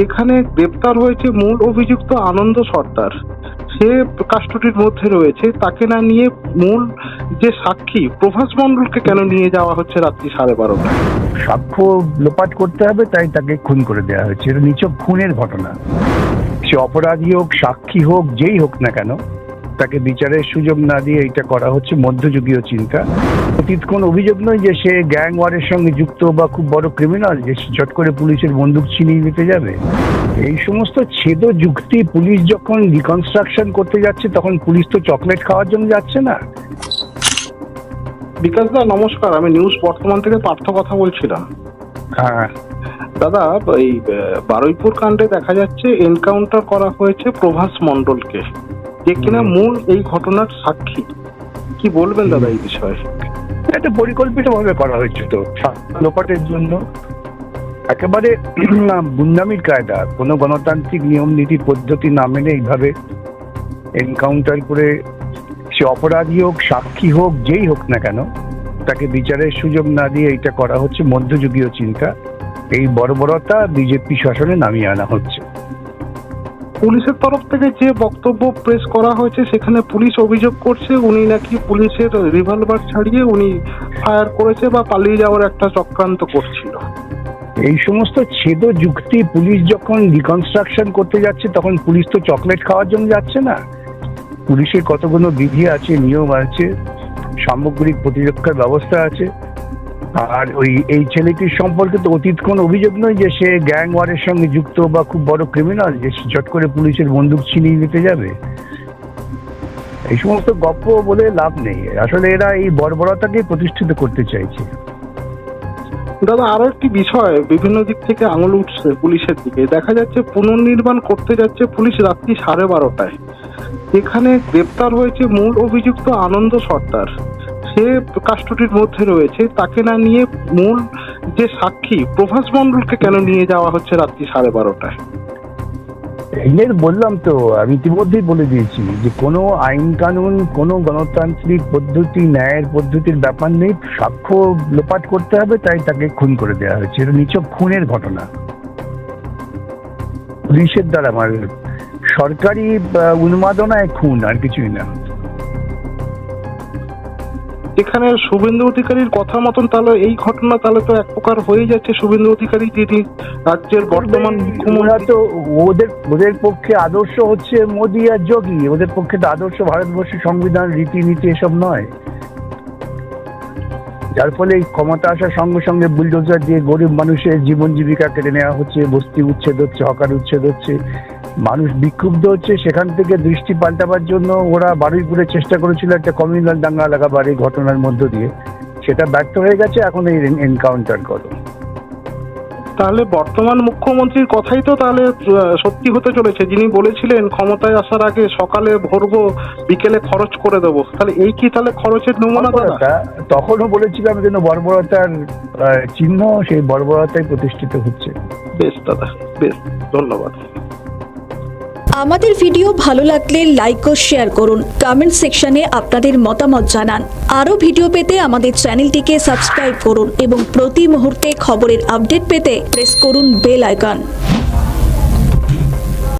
এখানে গ্রেপ্তার হয়েছে মূল অভিযুক্ত আনন্দ সর্দার। সে কাস্টডির মধ্যে রয়েছে। তাকে না নিয়ে মূল যে সাক্ষী প্রভাস মণ্ডলকে কেন নিয়ে যাওয়া হচ্ছে রাত্রি 12:30টায়? সাক্ষ্য লোপাট করতে হবে, তাই তাকে খুন করে দেওয়া হয়েছে। এটা নিছক খুনের ঘটনা। সে অপরাধী হোক, সাক্ষী হোক, যেই হোক না কেন, তাকে বিচারের সুযোগ না দিয়ে এটা করা হচ্ছে মধ্যযুগীয় চিন্তা। অতীত কোন অভিযোগ নয় যে সে গ্যাং ওয়ারের সঙ্গে যুক্ত বা খুব বড় ক্রিমিনাল, যে চট করে পুলিশের বন্দুক ছিনিয়ে নিতে যাবে। এই সমস্ত ছেদ যুক্তি পুলিশ যখন রিকনস্ট্রাকশন করতে যাচ্ছে, তখন পুলিশ তো চকলেট খাওয়ার জন্য যাচ্ছে না। বিকাশ দা নমস্কার, আমি নিউজ বর্তমান থেকে পার্থ কথা বলছিলাম। হ্যাঁ দাদা, এই বারুইপুর কাণ্ডে দেখা যাচ্ছে এনকাউন্টার করা হয়েছে প্রভাস মণ্ডলকে, যে কিনা মূল এই ঘটনার সাক্ষী। কি বলবেন দাদা এই বিষয়ে? এটা পরিকল্পিতভাবে করা হয়েছে তো লোপাটের জন্য। একেবারে গুন্ডামির কায়দা, কোনো গণতান্ত্রিক নিয়ম নীতি পদ্ধতি না মেনে এইভাবে এনকাউন্টার করে সে অপরাধী হোক, সাক্ষী হোক, যেই হোক না কেন, তাকে বিচারের সুযোগ না দিয়ে এটা করা হচ্ছে মধ্যযুগীয় চিন্তা। এই বর্বরতা বিজেপি শাসনে নামিয়ে আনা হচ্ছে। পুলিশের তরফ থেকে যে বক্তব্য প্রেস করা হয়েছে, সেখানে পুলিশ অভিযোগ করছে উনি নাকি পুলিশের রিভলভার ছাড়িয়ে উনি ফায়ার করেছে বা পালিয়ে যাওয়ার একটা চক্রান্ত করছিল। এই সমস্ত ছেদ যুক্তি পুলিশ যখন রিকনস্ট্রাকশন করতে যাচ্ছে, তখন পুলিশ তো চকলেট খাওয়ার জন্য যাচ্ছে না। পুলিশের কতগুলো বিধি আছে, নিয়ম আছে, সামগ্রিক প্রতিরক্ষার ব্যবস্থা আছে। আর এই ছেলেটির সম্পর্কে তো অতীত কোনো অভিযোগ নয় যে সে গ্যাং ওয়ারের সঙ্গে যুক্ত বা খুব বড় ক্রিমিনাল, যে চট করে পুলিশের বন্দুক ছিনিয়ে নিতে যাবে। এই সমস্ত গপ্প বলে লাভ নেই। আসলে এরা এই বর্বরতাকে প্রতিষ্ঠিত করতে চাইছে। দাদা, আরো একটি বিষয় বিভিন্ন দিক থেকে আঙুল উঠছে পুলিশের দিকে। দেখা যাচ্ছে পুনর্নির্মাণ করতে যাচ্ছে পুলিশ রাত্রি 12:30টায়। এখানে গ্রেপ্তার হয়েছে মূল অভিযুক্ত আনন্দ সর্দার। সে কাস্টডির মধ্যে রয়েছে। তাকে না নিয়ে মূল যে সাক্ষী প্রভাস মণ্ডলকে কেন নিয়ে যাওয়া হচ্ছে রাত্রি 12:30টায়? এর বললাম তো, আমি ইতিমধ্যেই বলে দিয়েছি যে কোনো আইন কানুন, কোনো গণতান্ত্রিক পদ্ধতি, ন্যায়ের পদ্ধতির ব্যাপার নেই। সাক্ষ্য লোপাট করতে হবে, তাই তাকে খুন করে দেওয়া হয়েছে। এটা নিছক খুনের ঘটনা। পুলিশের দ্বারা সরকারি উন্মাদনায় খুন, আর কিছুই না। এখানে শুভেন্দু অধিকারীর কথা মতন তাহলে এই ঘটনা তাহলে তো এক প্রকার হয়ে যাচ্ছে। শুভেন্দু অধিকারী যিনি রাজ্যের বর্তমান মুখ্যমন্ত্রী, তো ওদের পক্ষে আদর্শ হচ্ছে মোদী আর যোগী। ওদের পক্ষে তো আদর্শ ভারতবর্ষের সংবিধান, রীতিনীতি এসব নয়। যার ফলে এই ক্ষমতা আসার সঙ্গে সঙ্গে বুলডোজার দিয়ে গরিব মানুষের জীবন জীবিকা কেড়ে নেওয়া হচ্ছে, বস্তি উচ্ছেদ হচ্ছে, হকার উচ্ছেদ হচ্ছে, মানুষ বিক্ষুব্ধ হচ্ছে। সেখান থেকে দৃষ্টি পাল্টাবার জন্য ওরা বারুইপুরে চেষ্টা করেছিল একটা কমিউনাল দাঙ্গা লাগাবার এই ঘটনার মধ্য দিয়ে। সেটা ব্যর্থ হয়ে গেছে। এখন এই এনকাউন্টার করো। তাহলে বর্তমান মুখ্যমন্ত্রীর কথাই তো তাহলে সত্যি হতে চলেছে, যিনি বলেছিলেন ক্ষমতায় আসার আগে সকালে ভরবো, বিকেলে খরচ করে দেবো। তাহলে এই কি তাহলে খরচের নমুনা? তখনও বলেছিলাম যেন বর্বরতার চিহ্ন, সেই বর্বরতাই প্রতিষ্ঠিত হচ্ছে। বেশ দাদা, বেশ, ধন্যবাদ। আমাদের ভিডিও ভালো লাগলে লাইক ও শেয়ার করুন। কমেন্ট সেকশনে আপনাদের মতামত জানান। আরও ভিডিও পেতে আমাদের চ্যানেলটিকে সাবস্ক্রাইব করুন এবং প্রতি মুহূর্তে খবরের আপডেট পেতে প্রেস করুন বেল আইকন।